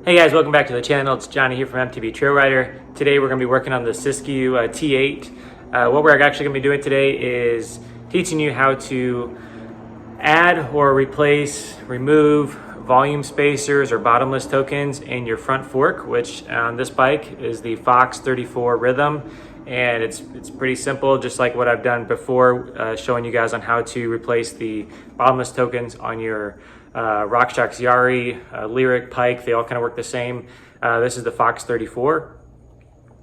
Hey guys, welcome back to the channel. It's Johnny here from MTB Trail Rider. Today we're going to be working on the Siskiu T8. What we're actually going to be doing today is teaching you how to add or replace, remove volume spacers or bottomless tokens in your front fork, which on this bike is the Fox 34 Rhythm. And it's pretty simple, just like what I've done before, showing you guys on how to replace the bottomless tokens on your RockShox Yari, Lyric, Pike. They all kind of work the same. This is the Fox 34.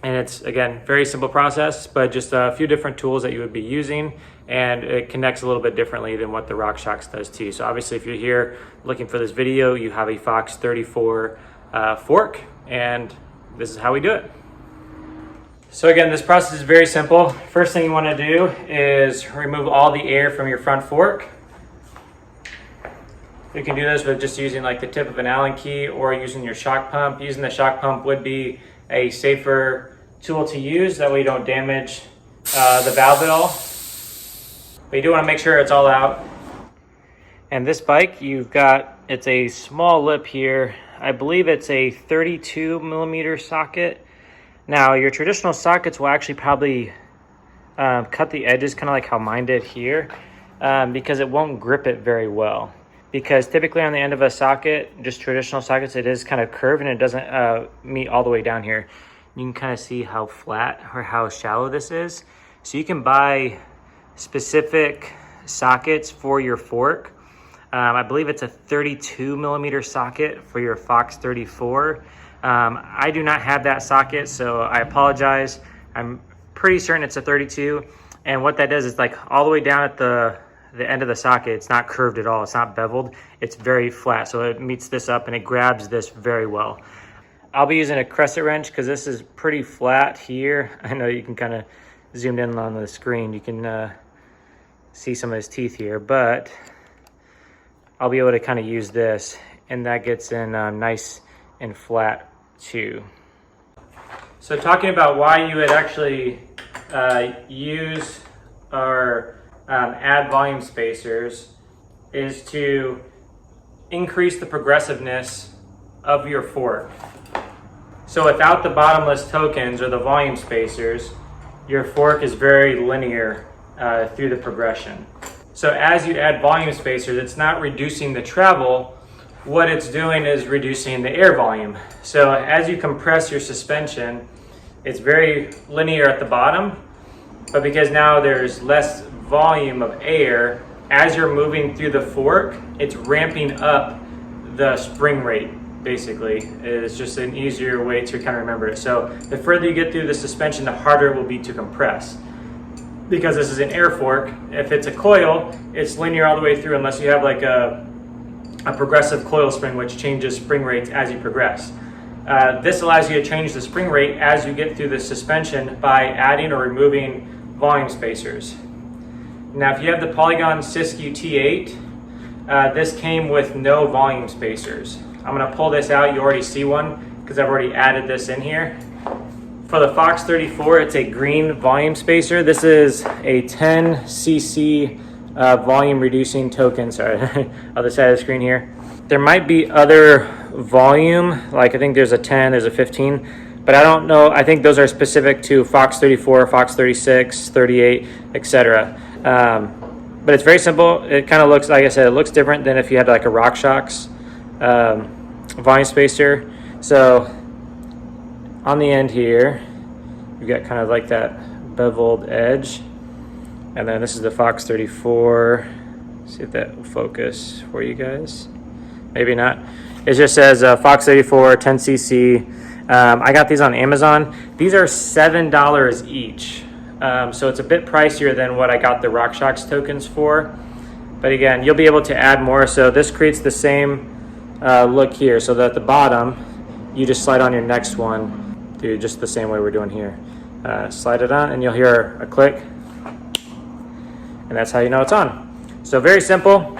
And it's, again, very simple process, but just a few different tools that you would be using, and it connects a little bit differently than what the RockShox does too. So obviously if you're here looking for this video, you have a Fox 34 fork, and this is how we do it. So again, this process is very simple. First thing you want to do is remove all the air from your front fork. You can do this with just using like the tip of an Allen key or using your shock pump. Using the shock pump would be a safer tool to use, that way you don't damage the valve at all. But you do want to make sure it's all out. And this bike, it's a small lip here. I believe it's a 32 millimeter socket. Now, your traditional sockets will actually probably cut the edges, kind of like how mine did here, because it won't grip it very well. Because typically on the end of a socket, just traditional sockets, it is kind of curved and it doesn't meet all the way down here. You can kind of see how flat or how shallow this is. So you can buy specific sockets for your fork. I believe it's a 32 millimeter socket for your Fox 34. I do not have that socket, so I apologize. I'm pretty certain it's a 32, and what that does is like all the way down at the end of the socket, it's not curved at all, it's not beveled, it's very flat, so it meets this up and it grabs this very well. I'll be using a crescent wrench because this is pretty flat here. I know you can kind of zoom in on the screen, you can see some of his teeth here, but I'll be able to kind of use this, and that gets in nice and flat too. So talking about why you would actually use or add volume spacers is to increase the progressiveness of your fork. So without the bottomless tokens or the volume spacers, your fork is very linear through the progression. So as you add volume spacers, it's not reducing the travel. What it's doing is reducing the air volume. So as you compress your suspension, it's very linear at the bottom, but because now there's less volume of air, as you're moving through the fork, it's ramping up the spring rate, basically. It's just an easier way to kind of remember it. So the further you get through the suspension, the harder it will be to compress. Because this is an air fork, if it's a coil, it's linear all the way through unless you have like a progressive coil spring, which changes spring rates as you progress. This allows you to change the spring rate as you get through the suspension by adding or removing volume spacers. Now, if you have the Polygon Siskiu T8, this came with no volume spacers. I'm going to pull this out. You already see one because I've already added this in here. For the Fox 34, it's a green volume spacer. This is a 10 cc volume reducing token. Sorry, other side of the screen here. There might be other volume, like I think there's a 10, there's a 15, but I don't know. I think those are specific to Fox 34, Fox 36, 38, etc. But it's very simple. It kind of looks, like I said, it looks different than if you had like a RockShox volume spacer. So on the end here, you've got kind of like that beveled edge. And then this is the Fox 34. See if that will focus for you guys. Maybe not. It just says Fox 34, 10 cc. I got these on Amazon. These are $7 each. So it's a bit pricier than what I got the RockShox tokens for. But again, you'll be able to add more. So this creates the same look here. So that at the bottom, you just slide on your next one, do just the same way we're doing here. Slide it on and you'll hear a click. And that's how you know it's on. So very simple,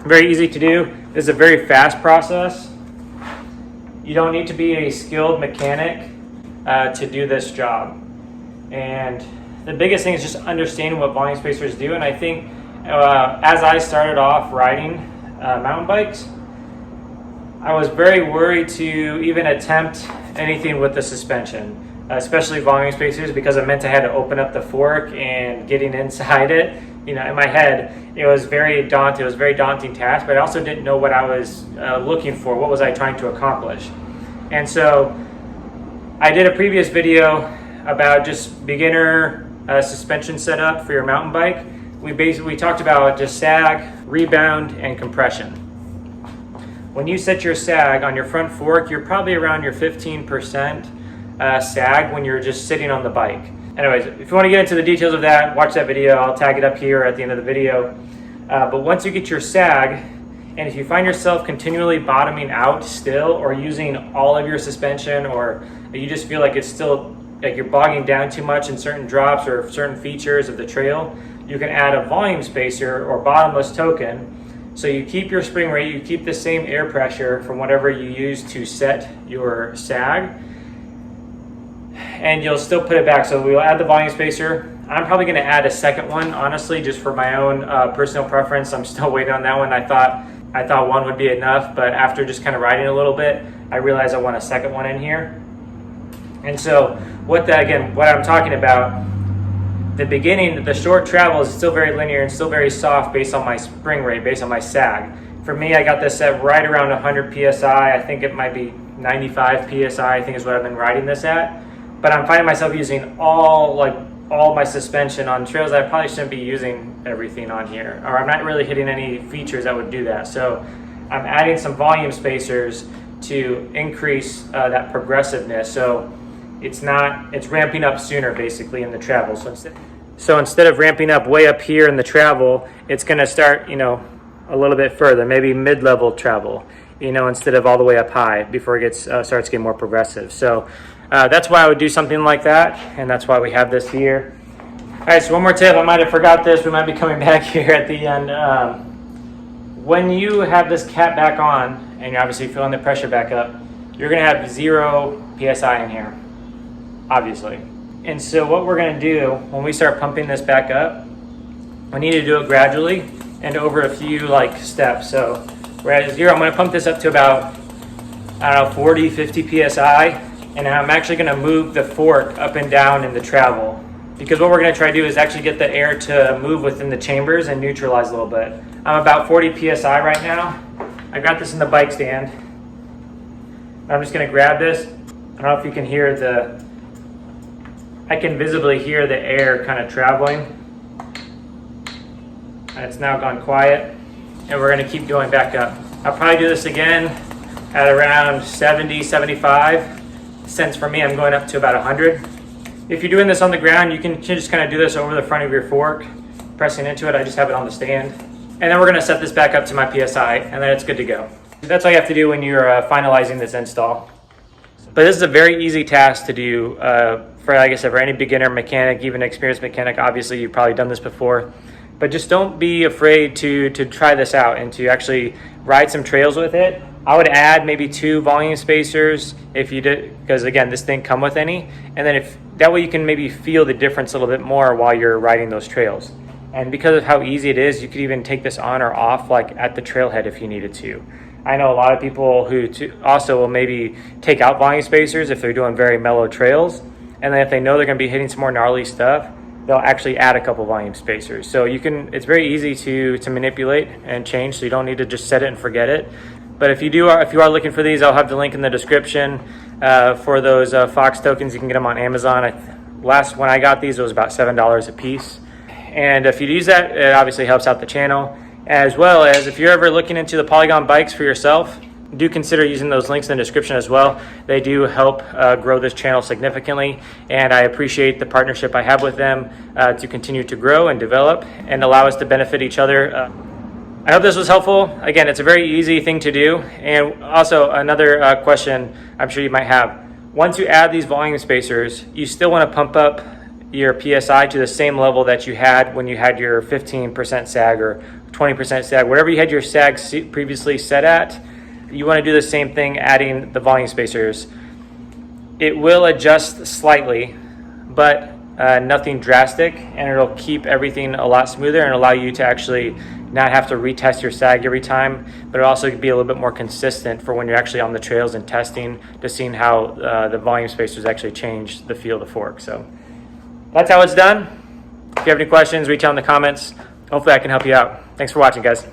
very easy to do. This is a very fast process. You don't need to be a skilled mechanic to do this job. And the biggest thing is just understanding what volume spacers do. And I think as I started off riding mountain bikes, I was very worried to even attempt anything with the suspension, especially volume spacers, because it meant I had to open up the fork and getting inside it. You know, in my head, it was very daunting. It was a very daunting task, but I also didn't know what I was looking for. What was I trying to accomplish? And so I did a previous video about just beginner suspension setup for your mountain bike. We talked about just sag, rebound, and compression. When you set your sag on your front fork, you're probably around your 15% sag when you're just sitting on the bike. Anyways, if you want to get into the details of that, watch that video. I'll tag it up here at the end of the video. But once you get your sag, and if you find yourself continually bottoming out still, or using all of your suspension, or you just feel like it's still, like you're bogging down too much in certain drops or certain features of the trail, you can add a volume spacer or bottomless token. So you keep your spring rate, you keep the same air pressure from whatever you use to set your sag, and you'll still put it back. So we'll add the volume spacer. I'm probably going to add a second one, honestly, just for my own personal preference. I'm still waiting on that one. I thought one would be enough, but after just kind of riding a little bit, I realized I want a second one in here. And so what I'm talking about, the beginning, the short travel is still very linear and still very soft based on my spring rate, based on my sag. For me, I got this set right around 100 PSI. I think it might be 95 PSI, I think is what I've been riding this at. But I'm finding myself using all my suspension on trails that I probably shouldn't be using everything on here, or I'm not really hitting any features that would do that. So I'm adding some volume spacers to increase that progressiveness. So it's ramping up sooner basically in the travel. So instead of ramping up way up here in the travel, it's going to start, you know, a little bit further, maybe mid-level travel, you know, instead of all the way up high before it starts getting more progressive. So that's why I would do something like that, and that's why we have this here. All right, so one more tip. I might have forgot this. We might be coming back here at the end. When you have this cap back on, and you're obviously feeling the pressure back up, you're going to have 0 PSI in here, obviously. And so what we're going to do when we start pumping this back up, we need to do it gradually and over a few steps. So we're at 0. I'm going to pump this up to about, 40, 50 PSI. And I'm actually going to move the fork up and down in the travel, because what we're going to try to do is actually get the air to move within the chambers and neutralize a little bit. I'm about 40 PSI right now. I got this in the bike stand. I'm just going to grab this. I don't know if you can hear I can visibly hear the air kind of traveling. And it's now gone quiet. And we're going to keep going back up. I'll probably do this again at around 70, 75. Since for me, I'm going up to about 100. If you're doing this on the ground, you can just kind of do this over the front of your fork, pressing into it. I just have it on the stand. And then we're going to set this back up to my PSI, and then it's good to go. That's all you have to do when you're finalizing this install. But this is a very easy task to do for, like I said, for any beginner mechanic, even experienced mechanic. Obviously, you've probably done this before. But just don't be afraid to try this out and to actually ride some trails with it. I would add maybe 2 volume spacers if you did, because again, this thing come with any. And then that way you can maybe feel the difference a little bit more while you're riding those trails. And because of how easy it is, you could even take this on or off at the trailhead if you needed to. I know a lot of people who also will maybe take out volume spacers if they're doing very mellow trails. And then if they know they're going to be hitting some more gnarly stuff, they'll actually add a couple volume spacers. So it's very easy to manipulate and change, so you don't need to just set it and forget it. But if you are looking for these, I'll have the link in the description for those Fox tokens. You can get them on Amazon. When I got these, it was about $7 a piece. And if you use that, it obviously helps out the channel. As well as if you're ever looking into the Polygon bikes for yourself, do consider using those links in the description as well. They do help grow this channel significantly, and I appreciate the partnership I have with them to continue to grow and develop and allow us to benefit each other. I hope this was helpful. Again, it's a very easy thing to do. And also another question I'm sure you might have. Once you add these volume spacers, you still want to pump up your PSI to the same level that you had when you had your 15% sag or 20% sag. Wherever you had your sag previously set at, you want to do the same thing adding the volume spacers. It will adjust slightly, but nothing drastic, and it'll keep everything a lot smoother and allow you to actually not have to retest your sag every time, but it also could be a little bit more consistent for when you're actually on the trails and testing to seeing how the volume spacers actually change the feel of the fork. So that's how it's done. If you have any questions, reach out in the comments. Hopefully I can help you out. Thanks for watching, guys.